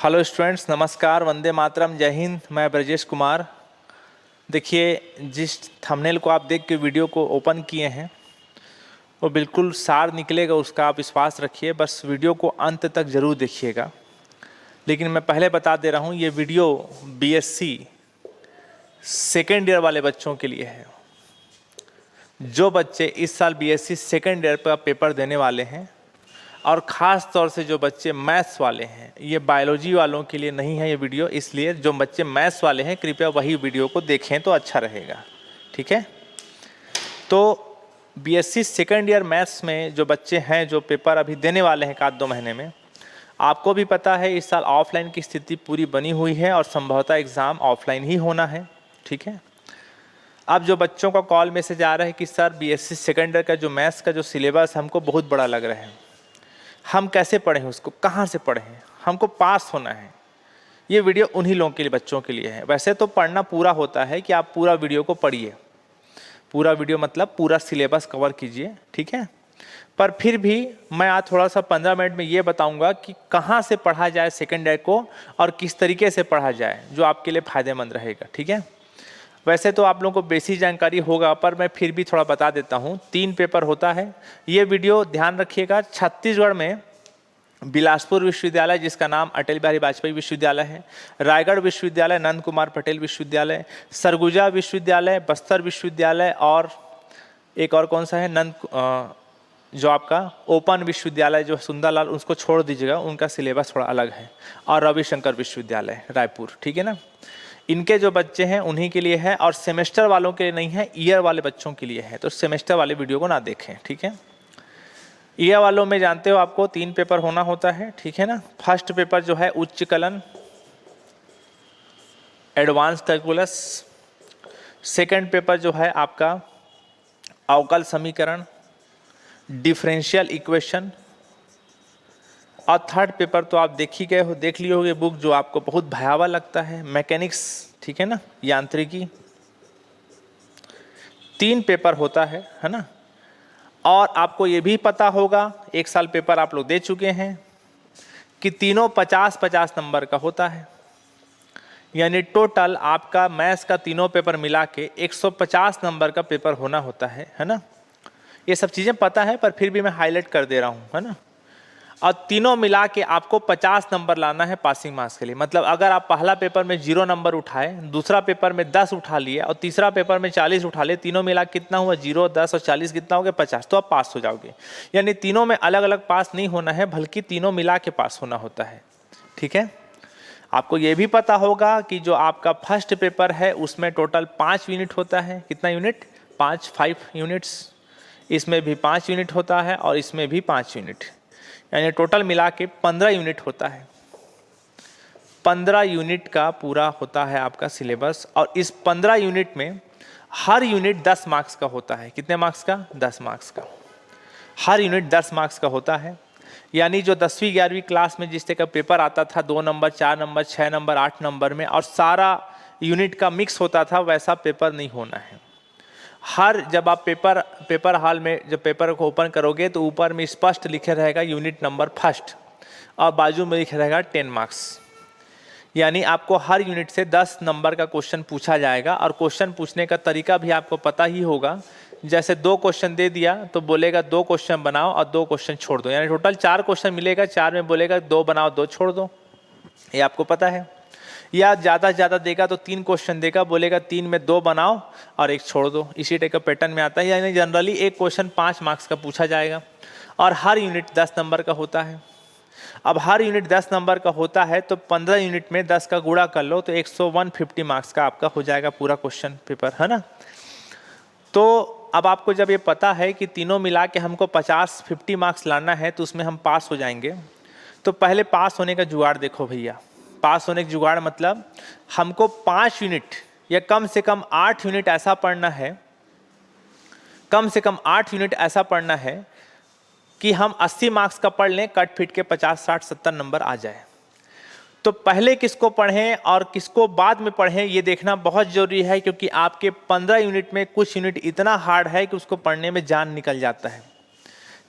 Hello students, नमस्कार, वंदे मातरम, जय हिंद। मैं ब्रजेश कुमार। देखिए, जिस थंबनेल को आप देख के वीडियो को ओपन किए हैं वो बिल्कुल सार निकलेगा, उसका आप विश्वास रखिए। बस वीडियो को अंत तक ज़रूर देखिएगा। लेकिन मैं पहले बता दे रहा हूँ, ये वीडियो बीएससी सेकेंड ईयर वाले बच्चों के लिए है। जो बच्चे इस साल बीएससी सेकेंड ईयर का पेपर देने वाले हैं, और ख़ास तौर से जो बच्चे मैथ्स वाले हैं, ये बायोलॉजी वालों के लिए नहीं है ये वीडियो। इसलिए जो बच्चे मैथ्स वाले हैं कृपया वही वीडियो को देखें तो अच्छा रहेगा, ठीक है। तो बीएससी सेकेंड ईयर मैथ्स में जो बच्चे हैं, जो पेपर अभी देने वाले हैं एक 2 महीने में, आपको भी पता है इस साल ऑफलाइन की स्थिति पूरी बनी हुई है और संभवतः एग्ज़ाम ऑफलाइन ही होना है, ठीक है। अब जो बच्चों का कॉल मैसेज आ रहा है कि सर बीएससी सेकेंड ईयर का जो मैथ्स का जो सिलेबस हमको बहुत बड़ा लग रहा है, हम कैसे पढ़ें उसको, कहाँ से पढ़ें, हमको पास होना है। ये वीडियो उन्हीं लोगों के लिए, बच्चों के लिए है। वैसे तो पढ़ना पूरा होता है कि आप पूरा वीडियो को पढ़िए, पूरा वीडियो मतलब पूरा सिलेबस कवर कीजिए, ठीक है। पर फिर भी मैं आज थोड़ा सा 15 मिनट में ये बताऊंगा कि कहाँ से पढ़ा जाए सेकेंड ईयर को और किस तरीके से पढ़ा जाए जो आपके लिए फ़ायदेमंद रहेगा, ठीक है। वैसे तो आप लोगों को बेसिक जानकारी होगा, पर मैं फिर भी थोड़ा बता देता हूँ। 3 पेपर होता है। ये वीडियो ध्यान रखिएगा। छत्तीसगढ़ में बिलासपुर विश्वविद्यालय, जिसका नाम अटल बिहारी वाजपेयी विश्वविद्यालय है, रायगढ़ विश्वविद्यालय, नंद कुमार पटेल विश्वविद्यालय, सरगुजा विश्वविद्यालय, बस्तर विश्वविद्यालय, और एक और कौन सा है, जो आपका ओपन विश्वविद्यालय जो सुंदरलाल, उसको छोड़ दीजिएगा, उनका सिलेबस थोड़ा अलग है, और रविशंकर विश्वविद्यालय रायपुर, ठीक है ना। इनके जो बच्चे हैं उन्हीं के लिए है, और सेमेस्टर वालों के लिए नहीं है, ईयर वाले बच्चों के लिए है। तो सेमेस्टर वाले वीडियो को ना देखें, ठीक है। ईयर वालों में जानते हो आपको 3 पेपर होना होता है, ठीक है ना। फर्स्ट पेपर जो है उच्च kiln, advance calculus. Second paper जो है आपका अवकल समीकरण, डिफरेंशियल इक्वेशन। और थर्ड पेपर तो आप देख ही गए हो, देख लिए होगे बुक, जो आपको बहुत भयावह लगता है, मैकेनिक्स, ठीक है ना, यांत्रिकी। 3 पेपर होता है ना। और आपको ये भी पता होगा, एक साल पेपर आप लोग दे चुके हैं, कि तीनों 50-50 नंबर का होता है। यानी टोटल आपका मैथ्स का तीनों पेपर मिला के 150 नंबर का पेपर होना होता है ना। ये सब चीज़ें पता है, पर फिर भी मैं हाईलाइट कर दे रहा हूँ, है ना। और तीनों मिला के आपको 50 नंबर लाना है पासिंग मार्क्स के लिए। मतलब अगर आप पहला पेपर में 0 नंबर उठाए, दूसरा पेपर में 10 उठा लिए, और तीसरा पेपर में 40 उठा लिए, तीनों मिला कितना हुआ, 0, 10 और 40 कितना हो गया, 50, तो आप पास हो जाओगे। यानी तीनों में अलग अलग पास नहीं होना है, बल्कि तीनों मिला के पास होना होता है, ठीक है। आपको ये भी पता होगा कि जो आपका फर्स्ट पेपर है उसमें टोटल 5 यूनिट होता है। कितना यूनिट, 5 यूनिट्स। इसमें भी 5 यूनिट होता है, और इसमें भी 5 यूनिट, यानी टोटल मिला के 15 यूनिट होता है। 15 यूनिट का पूरा होता है आपका सिलेबस। और इस 15 यूनिट में हर यूनिट 10 मार्क्स का होता है। कितने मार्क्स का, 10 मार्क्स का। हर यूनिट 10 मार्क्स का होता है। यानी जो 10वीं 11वीं क्लास में जिस तरह का पेपर आता था, 2 नंबर, 4 नंबर, 6 नंबर, 8 नंबर में, और सारा यूनिट का मिक्स होता था, वैसा पेपर नहीं होना है। जब आप पेपर हॉल में जब पेपर को ओपन करोगे तो ऊपर में स्पष्ट लिखे रहेगा यूनिट नंबर फर्स्ट, और बाजू में लिखे रहेगा 10 मार्क्स। यानी आपको हर यूनिट से 10 नंबर का क्वेश्चन पूछा जाएगा। और क्वेश्चन पूछने का तरीका भी आपको पता ही होगा। जैसे 2 क्वेश्चन दे दिया तो बोलेगा 2 क्वेश्चन बनाओ और 2 क्वेश्चन छोड़ दो। यानी टोटल 4 क्वेश्चन मिलेगा, 4 में बोलेगा 2 बनाओ 2 छोड़ दो, ये आपको पता है। या ज़्यादा से ज़्यादा देगा तो 3 क्वेश्चन देगा, बोलेगा 3 में 2 बनाओ और 1 छोड़ दो। इसी टाइप का पैटर्न में आता है। यानी जनरली एक क्वेश्चन 5 मार्क्स का पूछा जाएगा, और हर यूनिट 10 नंबर का होता है। अब हर यूनिट 10 नंबर का होता है तो 15 यूनिट में 10 का गुणा कर लो तो 150 मार्क्स का आपका हो जाएगा पूरा क्वेश्चन पेपर, है ना। तो अब आपको जब ये पता है कि तीनों मिला के हमको 50 मार्क्स लाना है तो उसमें हम पास हो जाएंगे, तो पहले पास होने का जुगाड़ देखो भैया। पास होने का जुगाड़ मतलब हमको 5 यूनिट या कम से कम 8 यूनिट ऐसा पढ़ना है, कम से कम 8 यूनिट ऐसा पढ़ना है कि हम 80 मार्क्स का पढ़ लें, कट फिट के 50, 60, 70 नंबर आ जाए। तो पहले किसको पढ़ें और किसको बाद में पढ़ें ये देखना बहुत ज़रूरी है, क्योंकि आपके 15 यूनिट में कुछ यूनिट इतना हार्ड है कि उसको पढ़ने में जान निकल जाता है।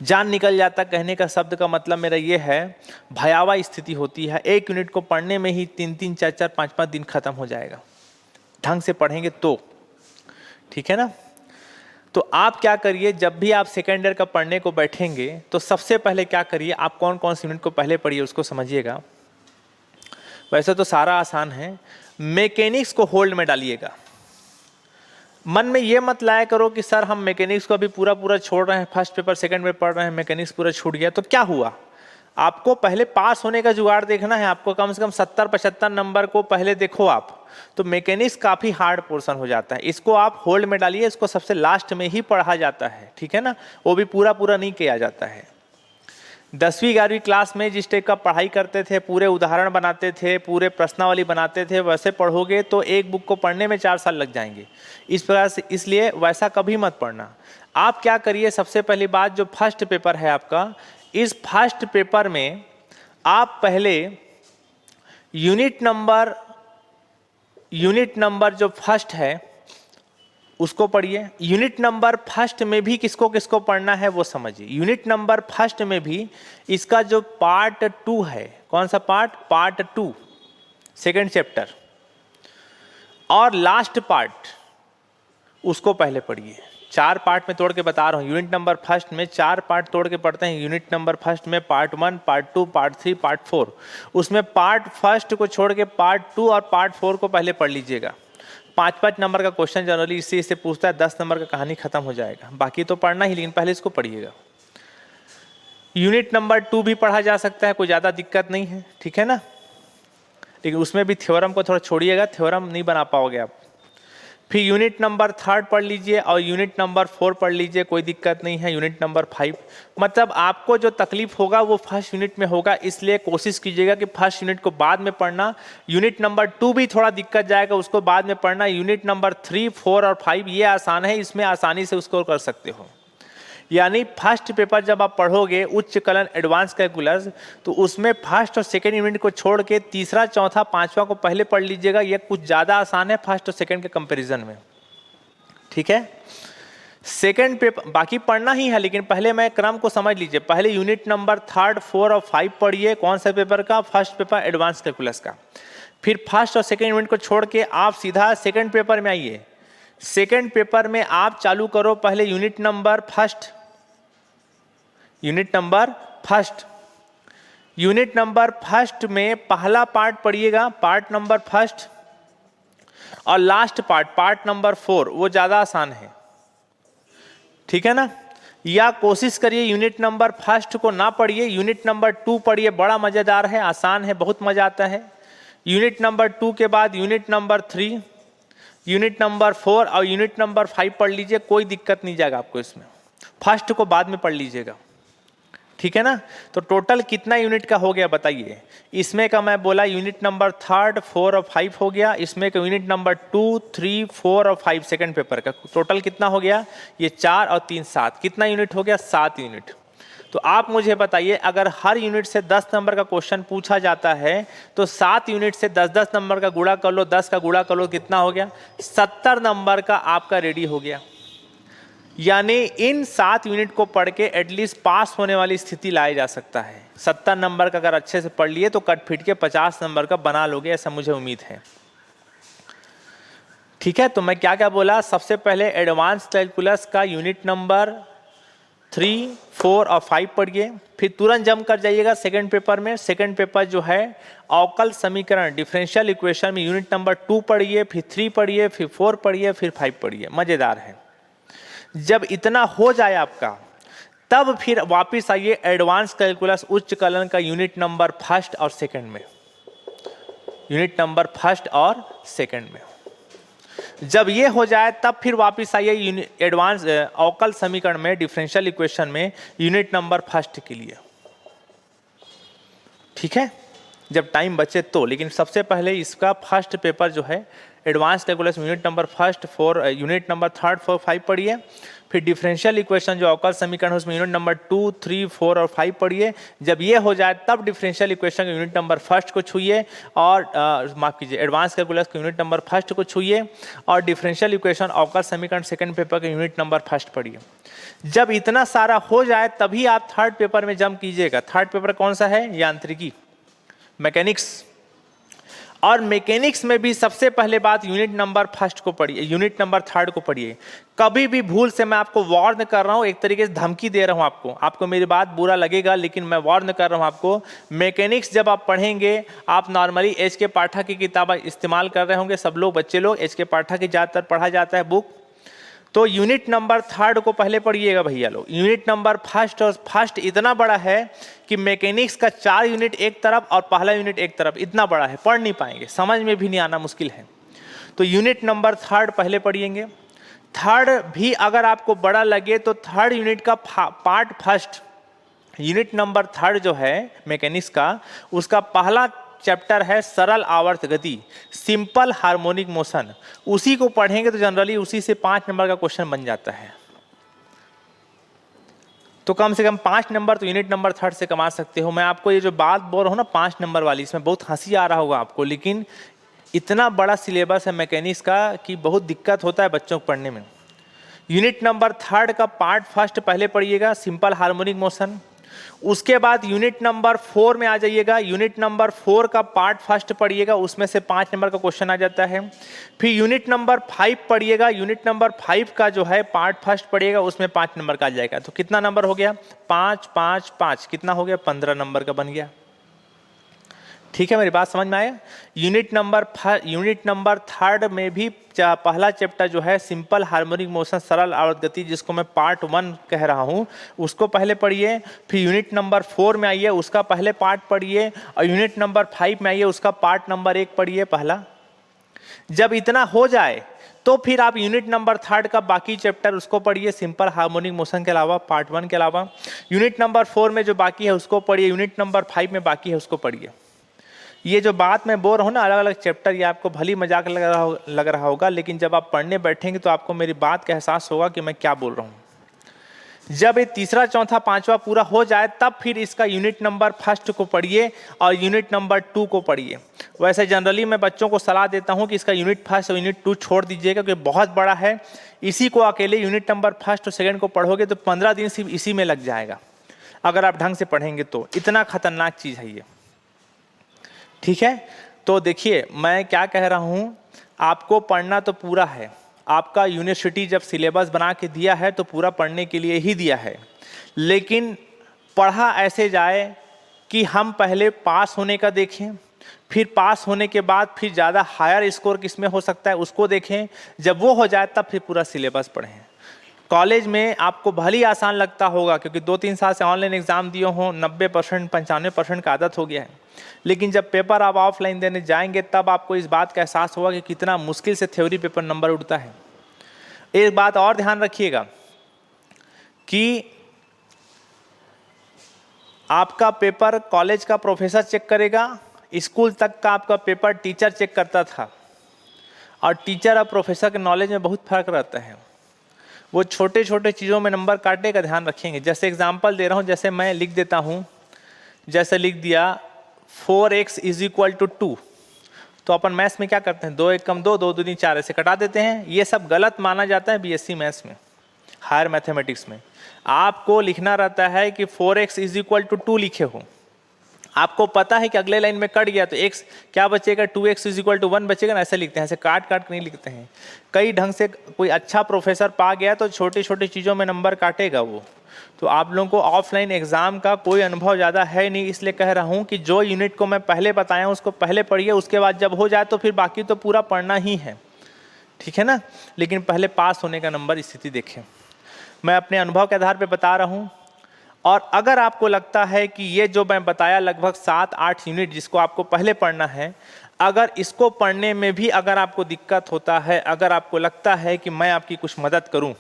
जान निकल जाता, कहने का शब्द का मतलब मेरा ये है भयावह स्थिति होती है। 1 यूनिट को पढ़ने में ही 3-3, 4-4, 5-5 दिन खत्म हो जाएगा, ढंग से पढ़ेंगे तो, ठीक है ना। तो आप क्या करिए, जब भी आप सेकेंड ईयर का पढ़ने को बैठेंगे तो सबसे पहले क्या करिए, आप कौन कौन सी यूनिट को पहले पढ़िए उसको समझिएगा। वैसे तो सारा आसान है, मैकेनिक्स को होल्ड में डालिएगा। मन में ये मत लाया करो कि सर हम मैकेनिक्स को अभी पूरा पूरा छोड़ रहे हैं, फर्स्ट पेपर सेकंड पेपर पढ़ रहे हैं, मैकेनिक्स पूरा छूट गया तो क्या हुआ। आपको पहले पास होने का जुगाड़ देखना है, आपको कम से कम 70-75 नंबर को पहले देखो आप। तो मैकेनिक्स काफ़ी हार्ड पोर्शन हो जाता है, इसको आप होल्ड में डालिए, इसको सबसे लास्ट में ही पढ़ा जाता है, ठीक है ना, वो भी पूरा पूरा नहीं किया जाता है। 10वीं 11वीं क्लास में जिस टाइप का पढ़ाई करते थे, पूरे उदाहरण बनाते थे, पूरे प्रश्नावली बनाते थे, वैसे पढ़ोगे तो एक बुक को पढ़ने में 4 साल लग जाएंगे इस प्रकार से, इसलिए वैसा कभी मत पढ़ना। आप क्या करिए, सबसे पहली बात जो फर्स्ट पेपर है आपका, इस फर्स्ट पेपर में आप पहले यूनिट नंबर जो फर्स्ट है उसको पढ़िए। यूनिट नंबर फर्स्ट में भी किसको किसको पढ़ना है वो समझिए। यूनिट नंबर फर्स्ट में भी इसका जो पार्ट 2 है, कौन सा पार्ट 2 सेकेंड चैप्टर, और लास्ट पार्ट उसको पहले पढ़िए। 4 पार्ट में तोड़ के बता रहा हूँ, यूनिट नंबर फर्स्ट में 4 पार्ट तोड़ के पढ़ते हैं। यूनिट नंबर फर्स्ट में पार्ट 1, पार्ट 2, पार्ट 3, पार्ट 4, उसमें पार्ट फर्स्ट को छोड़ के पार्ट 2 और पार्ट 4 को पहले पढ़ लीजिएगा। 5-5 नंबर का क्वेश्चन जनरली इससे पूछता है, 10 नंबर का कहानी खत्म हो जाएगा, बाकी तो पढ़ना ही, लेकिन पहले इसको पढ़िएगा। यूनिट नंबर 2 भी पढ़ा जा सकता है, कोई ज़्यादा दिक्कत नहीं है, ठीक है ना, लेकिन उसमें भी थ्योरम को थोड़ा छोड़िएगा, थ्योरम नहीं बना पाओगे आप। फिर यूनिट नंबर 3 पढ़ लीजिए और यूनिट नंबर 4 पढ़ लीजिए, कोई दिक्कत नहीं है। यूनिट नंबर 5, मतलब आपको जो तकलीफ होगा वो फर्स्ट यूनिट में होगा, इसलिए कोशिश कीजिएगा कि फर्स्ट यूनिट को बाद में पढ़ना। यूनिट नंबर 2 भी थोड़ा दिक्कत जाएगा, उसको बाद में पढ़ना। यूनिट नंबर 3, 4 और 5 ये आसान है, इसमें आसानी से उसको कर सकते हो। यानी फर्स्ट पेपर जब आप पढ़ोगे उच्च कलन एडवांस कैलकुलस, तो उसमें फर्स्ट और सेकेंड यूनिट को छोड़ के तीसरा, चौथा, पांचवा को पहले पढ़ लीजिएगा। ये कुछ ज़्यादा आसान है फर्स्ट और सेकेंड के कंपैरिजन में, ठीक है। सेकेंड पेपर बाकी पढ़ना ही है, लेकिन पहले मैं क्रम को समझ लीजिए। पहले यूनिट नंबर 3, 4 और 5 पढ़िए, कौन सा पेपर का, फर्स्ट पेपर एडवांस कैलकुलस का। फिर फर्स्ट और सेकेंड यूनिट को छोड़ के आप सीधा सेकेंड पेपर में आइए। सेकेंड पेपर में आप चालू करो पहले unit number first. Unit number first में पहला पार्ट पढ़िएगा, पार्ट नंबर फर्स्ट, और लास्ट पार्ट नंबर 4, वो ज़्यादा आसान है, ठीक है ना। या कोशिश करिए यूनिट नंबर फर्स्ट को ना पढ़िए, यूनिट नंबर 2 पढ़िए, बड़ा मज़ेदार है, आसान है, बहुत मज़ा आता है। यूनिट नंबर 2 के बाद यूनिट नंबर 3, यूनिट नंबर 4 और यूनिट नंबर 5 पढ़ लीजिए, कोई दिक्कत नहीं जाएगा आपको इसमें। फर्स्ट को बाद में पढ़ लीजिएगा, ठीक है ना। तो टोटल कितना यूनिट का हो गया बताइए। इसमें का मैं बोला यूनिट नंबर 3, 4 और 5 हो गया। इसमें का यूनिट नंबर 2, 3, 4 और 5 सेकंड पेपर का टोटल कितना हो गया, ये 4 और 3 7, कितना यूनिट हो गया, 7 यूनिट। तो आप मुझे बताइए, अगर हर यूनिट से 10 नंबर का क्वेश्चन पूछा जाता है तो 7 यूनिट से 10-10 नंबर का गुणा कर लो, 10 का गुणा कर लो, कितना हो गया, 70 नंबर का आपका रेडी हो गया। यानी इन 7 यूनिट को पढ़ के एटलीस्ट पास होने वाली स्थिति लाया जा सकता है। 70 नंबर का अगर अच्छे से पढ़ लिए तो कट फिट के 50 नंबर का बना लोगे, ऐसा मुझे उम्मीद है, ठीक है। तो मैं क्या क्या बोला, सबसे पहले एडवांस कैलकुलस का यूनिट नंबर 3, 4 और 5 पढ़िए। फिर तुरंत जम कर जाइएगा सेकंड पेपर में। सेकंड पेपर जो है अवकल समीकरण डिफरेंशियल इक्वेशन में यूनिट नंबर 2 पढ़िए, फिर 3 पढ़िए, फिर 4 पढ़िए, फिर 5 पढ़िए। मज़ेदार है। जब इतना हो जाए आपका, तब फिर वापस आइए एडवांस कैलकुलस उच्च कलन का यूनिट नंबर फर्स्ट और सेकंड में, यूनिट नंबर फर्स्ट और सेकंड में। जब ये हो जाए तब फिर वापस आइए एडवांस अवकल समीकरण में डिफरेंशियल इक्वेशन में यूनिट नंबर फर्स्ट के लिए, ठीक है। जब टाइम बचे तो। लेकिन सबसे पहले इसका फर्स्ट पेपर जो है advance calculus unit number first 4, unit number 3, 4, 5 पढ़िए। फिर डिफरेंशियल इक्वेशन जो अवकल समीकरण है उसमें यूनिट नंबर 2, 3, 4 और 5 पढ़िए। जब ये हो जाए तब डिफरेंशियल इक्वेशन के यूनिट नंबर फर्स्ट को छूइए और माफ कीजिए एडवांस कैलकुलस के यूनिट नंबर फर्स्ट को छूइए और डिफरेंशियल इक्वेशन अवकल समीकरण सेकंड पेपर के यूनिट नंबर फर्स्ट पढ़िए। जब इतना सारा हो जाए तभी आप थर्ड पेपर में जंप कीजिएगा। थर्ड पेपर कौन सा है? यांत्रिकी, मैकेनिक्स। और मैकेनिक्स में भी सबसे पहले बात यूनिट नंबर फर्स्ट को पढ़िए, यूनिट नंबर थर्ड को पढ़िए। कभी भी भूल से, मैं आपको वार्न कर रहा हूँ, एक तरीके से धमकी दे रहा हूँ आपको मेरी बात बुरा लगेगा लेकिन मैं वार्न कर रहा हूँ आपको। मैकेनिक्स जब आप पढ़ेंगे, आप नॉर्मली एच के पाठक की किताब इस्तेमाल कर रहे होंगे, सब लोग बच्चे लोग एच के पाठक की ज़्यादातर पढ़ा जाता है बुक। तो यूनिट नंबर थर्ड को पहले पढ़िएगा भैया लोग। यूनिट नंबर फर्स्ट, और फर्स्ट इतना बड़ा है कि मैकेनिक्स का 4 यूनिट एक तरफ और पहला यूनिट एक तरफ, इतना बड़ा है, पढ़ नहीं पाएंगे, समझ में भी नहीं आना मुश्किल है। तो यूनिट नंबर थर्ड पहले पढ़िएंगे। थर्ड भी अगर आपको बड़ा लगे तो थर्ड यूनिट का part first, unit number third जो है मैकेनिक्स का, उसका पहला चैप्टर है सरल आवर्त गति, सिंपल हार्मोनिक मोशन। उसी को पढ़ेंगे तो जनरली उसी से 5 नंबर का क्वेश्चन बन जाता है। तो कम से कम 5 नंबर तो यूनिट नंबर थर्ड से कमा सकते हो। मैं आपको ये जो बात बोल रहा हूँ ना 5 नंबर वाली, इसमें बहुत हंसी आ रहा होगा आपको, लेकिन इतना बड़ा सिलेबस है मैकेनिक्स का कि बहुत दिक्कत होता है बच्चों को पढ़ने में। यूनिट नंबर थर्ड का पार्ट फर्स्ट पहले पढ़िएगा, सिंपल हार्मोनिक मोशन। उसके बाद यूनिट नंबर 4 में आ जाइएगा। यूनिट नंबर 4 का पार्ट फर्स्ट पढ़िएगा, उसमें से 5 नंबर का क्वेश्चन आ जाता है। फिर यूनिट नंबर 5 पढ़िएगा। यूनिट नंबर 5 का जो है पार्ट फर्स्ट पढ़िएगा, उसमें 5 नंबर का आ जाएगा। तो कितना नंबर हो गया? 5, 5, 5, कितना हो गया? 15 नंबर का बन गया। ठीक है, मेरी बात समझ में आया? यूनिट नंबर थर्ड में भी पहला चैप्टर जो है सिंपल हार्मोनिक मोशन, सरल आवर्त गति, जिसको मैं पार्ट 1 कह रहा हूँ, उसको पहले पढ़िए। फिर यूनिट नंबर 4 में आइए, उसका पहले पार्ट पढ़िए। और यूनिट नंबर 5 में आइए, उसका पार्ट नंबर 1 पढ़िए पहला। जब इतना हो जाए तो फिर आप यूनिट नंबर थर्ड का बाकी चैप्टर उसको पढ़िए, सिंपल हार्मोनिक मोशन के अलावा, पार्ट 1 के अलावा। यूनिट नंबर 4 में जो बाकी है उसको पढ़िए। यूनिट नंबर 5 में बाकी है उसको पढ़िए। ये जो बात मैं बोल रहा हूँ ना, अलग अलग चैप्टर, ये आपको भली मजाक लग रहा होगा, लेकिन जब आप पढ़ने बैठेंगे तो आपको मेरी बात का एहसास होगा कि मैं क्या बोल रहा हूँ। जब ये तीसरा, चौथा, पांचवा पूरा हो जाए तब फिर इसका यूनिट नंबर फर्स्ट को पढ़िए और यूनिट नंबर 2 को पढ़िए। वैसे जनरली मैं बच्चों को सलाह देता हूँ कि इसका यूनिट फर्स्ट और यूनिट 2 छोड़ दीजिएगा क्योंकि बहुत बड़ा है। इसी को अकेले यूनिट नंबर फर्स्ट और सेकेंड को पढ़ोगे तो 15 दिन सिर्फ इसी में लग जाएगा, अगर आप ढंग से पढ़ेंगे तो। इतना खतरनाक चीज़ है ये। ठीक है, तो देखिए मैं क्या कह रहा हूँ, आपको पढ़ना तो पूरा है। आपका यूनिवर्सिटी जब सिलेबस बना के दिया है तो पूरा पढ़ने के लिए ही दिया है, लेकिन पढ़ा ऐसे जाए कि हम पहले पास होने का देखें, फिर पास होने के बाद फिर ज़्यादा हायर स्कोर किस में हो सकता है उसको देखें। जब वो हो जाए तब फिर पूरा सिलेबस पढ़ें। कॉलेज में आपको भली आसान लगता होगा क्योंकि 2-3 साल से ऑनलाइन एग्जाम दिए हों, 90%, 95% का आदत हो गया है, लेकिन जब पेपर आप ऑफलाइन देने जाएंगे तब आपको इस बात का एहसास होगा कि कितना मुश्किल से थ्योरी पेपर नंबर उठता है। एक बात और ध्यान रखिएगा कि आपका पेपर कॉलेज का प्रोफेसर चेक करेगा, स्कूल तक का आपका पेपर टीचर चेक करता था, और टीचर और प्रोफेसर के नॉलेज में बहुत फर्क रहता है। वो छोटे छोटे चीज़ों में नंबर काटने का ध्यान रखेंगे। जैसे एग्जांपल दे रहा हूँ, जैसे मैं लिख देता हूँ, जैसे लिख दिया 4x = 2, तो अपन मैथ्स में क्या करते हैं, 2 1 कम 2, 2 2 3 4 ऐसे कटा देते हैं। ये सब गलत माना जाता है बीएससी मैथ्स में, हायर मैथमेटिक्स में। आपको लिखना रहता है कि 4x = 2 लिखे हो। आपको पता है कि अगले लाइन में कट गया तो x क्या बचेगा, 2x = 1 बचेगा ना, ऐसे लिखते हैं, ऐसे काट काट नहीं लिखते हैं। कई ढंग से कोई अच्छा प्रोफेसर पा गया तो छोटी छोटी चीज़ों में नंबर काटेगा वो। तो आप लोगों को ऑफलाइन एग्जाम का कोई अनुभव ज़्यादा है नहीं, इसलिए कह रहा हूँ कि जो यूनिट को मैं पहले बताया उसको पहले पढ़िए, उसके बाद जब हो जाए तो फिर बाकी तो पूरा पढ़ना ही है, ठीक है ना। लेकिन पहले पास होने का नंबर स्थिति देखें। मैं अपने अनुभव के आधार पर बता रहा हूँ। और अगर आपको लगता है कि ये जो मैं बताया लगभग 7-8 यूनिट जिसको आपको पहले पढ़ना है, अगर इसको पढ़ने में भी अगर आपको दिक्कत होता है, अगर आपको लगता है कि मैं आपकी कुछ मदद करूं,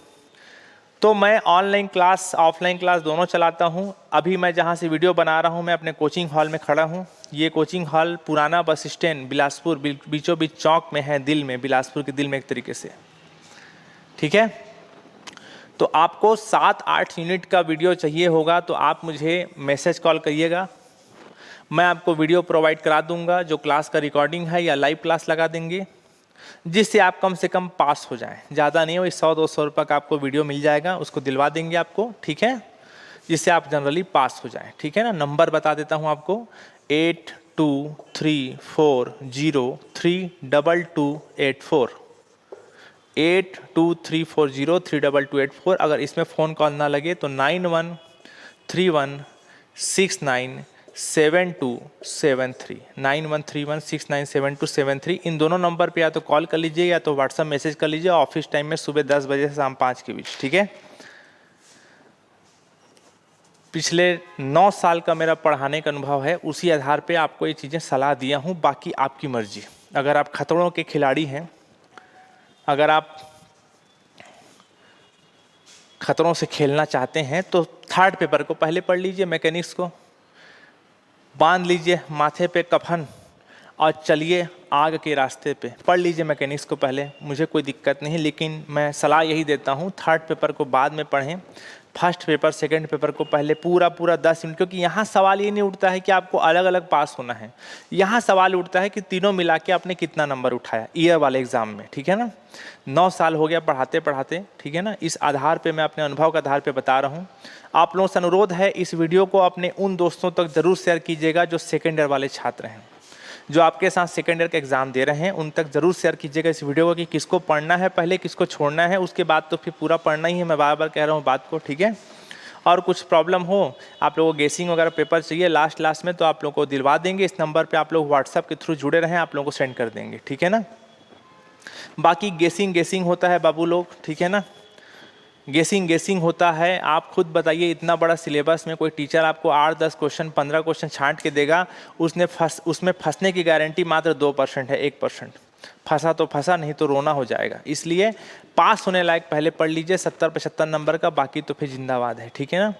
तो मैं ऑनलाइन क्लास ऑफलाइन क्लास दोनों चलाता हूँ। अभी मैं जहाँ से वीडियो बना रहा हूँ मैं अपने कोचिंग हॉल में खड़ा हूँ। ये कोचिंग हॉल पुराना बस स्टैंड बिलासपुर बीचों बीच चौक में है, दिल में, बिलासपुर के दिल में एक तरीके से, ठीक है। तो आपको 7-8 यूनिट का वीडियो चाहिए होगा तो आप मुझे मैसेज कॉल करिएगा, मैं आपको वीडियो प्रोवाइड करा दूंगा, जो क्लास का रिकॉर्डिंग है या लाइव क्लास लगा देंगे, जिससे आप कम से कम पास हो जाएं। ज़्यादा नहीं हो, 100-200 रुपये का आपको वीडियो मिल जाएगा, उसको दिलवा देंगे आपको, ठीक है, जिससे आप जनरली पास हो जाएं, ठीक है ना। नंबर बता देता हूँ आपको, 8234032284, 8234032284। अगर इसमें फ़ोन कॉल ना लगे तो 9131697273, 9131697273। इन दोनों नंबर पे या तो कॉल कर लीजिए या तो व्हाट्सएप मैसेज कर लीजिए, ऑफिस टाइम में सुबह 10 बजे से शाम 5 के बीच, ठीक है। पिछले 9 साल का मेरा पढ़ाने का अनुभव है, उसी आधार पे आपको ये चीज़ें सलाह दिया हूँ, बाकी आपकी मर्जी। अगर आप खतरों के खिलाड़ी हैं, अगर आप खतरों से खेलना चाहते हैं तो थर्ड पेपर को पहले पढ़ लीजिए, मैकेनिक्स को बांध लीजिए माथे पे कफन और चलिए आग के रास्ते पे। पढ़ लीजिए मैकेनिक्स को पहले, मुझे कोई दिक्कत नहीं, लेकिन मैं सलाह यही देता हूँ थर्ड पेपर को बाद में पढ़ें, फर्स्ट पेपर सेकंड पेपर को पहले पूरा 10 यूनिट। क्योंकि यहाँ सवाल ये नहीं उठता है कि आपको अलग अलग पास होना है, यहाँ सवाल उठता है कि तीनों मिला के आपने कितना नंबर उठाया ईयर वाले एग्जाम में, ठीक है ना। 9 साल हो गया पढ़ाते पढ़ाते, ठीक है ना। इस आधार पे मैं अपने अनुभव के आधार पे बता रहा हूँ। आप लोगों से अनुरोध है, इस वीडियो को अपने उन दोस्तों तक जरूर शेयर कीजिएगा जो सेकेंड ईयर वाले छात्र हैं, जो आपके साथ सेकेंड ईयर का एग्जाम दे रहे हैं, उन तक जरूर शेयर कीजिएगा इस वीडियो को कि किसको पढ़ना है पहले, किसको छोड़ना है, उसके बाद तो फिर पूरा पढ़ना ही है। मैं बार बार कह रहा हूँ बात को, ठीक है। और कुछ प्रॉब्लम हो, आप लोगों को गेसिंग वगैरह पेपर चाहिए लास्ट में, तो आप लोगों को दिलवा देंगे। इस नंबर पे आप लोग व्हाट्सएप के थ्रू जुड़े रहें, आप लोगों को सेंड कर देंगे, ठीक है ना। बाकी गेसिंग होता है बाबू लोग, ठीक है ना, गेसिंग होता है। आप खुद बताइए, इतना बड़ा सिलेबस में कोई टीचर आपको 8-10 क्वेश्चन 15 क्वेश्चन छांट के देगा, उसमें फंसने की गारंटी मात्र 2% है, 1%। फंसा तो फंसा, नहीं तो रोना हो जाएगा। इसलिए पास होने लायक पहले पढ़ लीजिए 70-75 नंबर का, बाकी तो फिर जिंदाबाद है, ठीक है ना।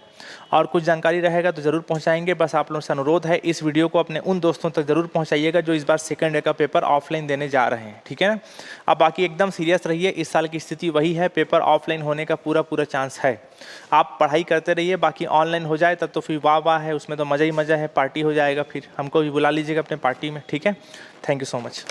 और कुछ जानकारी रहेगा तो ज़रूर पहुंचाएंगे। बस आप लोगों से अनुरोध है, इस वीडियो को अपने उन दोस्तों तक ज़रूर पहुंचाइएगा जो इस बार सेकंड ईयर का पेपर ऑफलाइन देने जा रहे हैं, ठीक है ना। अब बाकी एकदम सीरियस रहिए, इस साल की स्थिति वही है, पेपर ऑफलाइन होने का पूरा चांस है। आप पढ़ाई करते रहिए, बाकी ऑनलाइन हो जाए तब तो फिर वाह है, उसमें तो मज़ा ही मज़ा है, पार्टी हो जाएगा। फिर हमको भी बुला लीजिएगा अपने पार्टी में, ठीक है। Thank you so much.